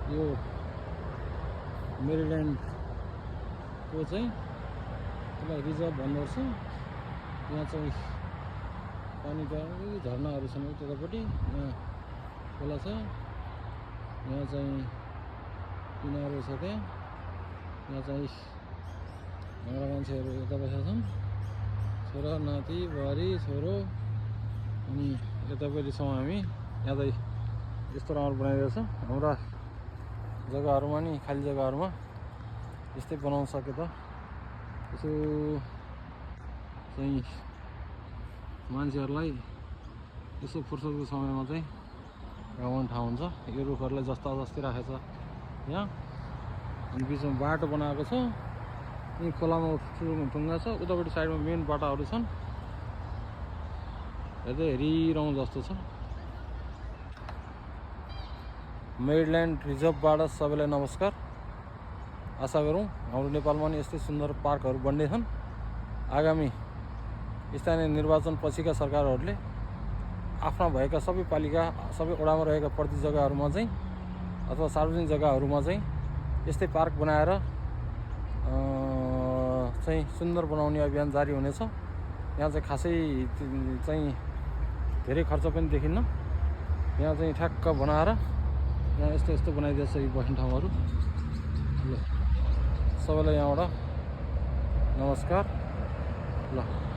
यो मेरील्यान्डको चाहिँ त्यसलाई रिजर्भ भन्दो रहेछ। यहाँ चाहिँ पानीका झरनाहरू छन् त्यतापट्टि, यहाँ खोला छ, यहाँ चाहिँ किनारो छ, त्यहाँ यहाँ चाहिँ हाम्रा मान्छेहरू यता बसेका छन्, छोरा नाति बुहारी छोरो, अनि यतापट्टि छौँ हामी। यहाँ चाहिँ यस्तो राम्रो बनाइरहेको छ। हाम्रा जग्गाहरूमा नि खाली जग्गाहरूमा यस्तै बनाउन सके त यसो चाहिँ मान्छेहरूलाई यसो फुर्सदको समयमा चाहिँ घुमाउने ठाउँ हुन्छ। यो रुखहरूलाई जस्ता जस्तै राखेको छ यहाँ। अनि बिचमा बाटो बनाएको छ, यहीँ खोलामा ढुङ्गा छ, उतापट्टि साइडमा मेन बाटाहरू छन्। हेर्दै हेरिरहँ जस्तो छ। मेरील्यान्ड रिजर्भबाट सबैलाई नमस्कार। आशा गरौँ हाम्रो नेपालमा नि यस्तै सुन्दर पार्कहरू बन्ने छन्। आगामी स्थानीय निर्वाचन पछिका सरकारहरूले आफ्ना भएका सबै पालिका, सबै वडामा रहेका प्रति जग्गाहरूमा चाहिँ अथवा सार्वजनिक जग्गाहरूमा चाहिँ यस्तै पार्क बनाएर चाहिँ सुन्दर बनाउने अभियान जारी हुनेछ। यहाँ चाहिँ खासै चाहिँ धेरै खर्च पनि देखिन्न। यहाँ चाहिँ ठ्याक्क बनाएर यहाँ यस्तो यस्तो बनाइदिएछ यी बस्ने ठाउँहरू। ल सबैलाई यहाँबाट नमस्कार। ल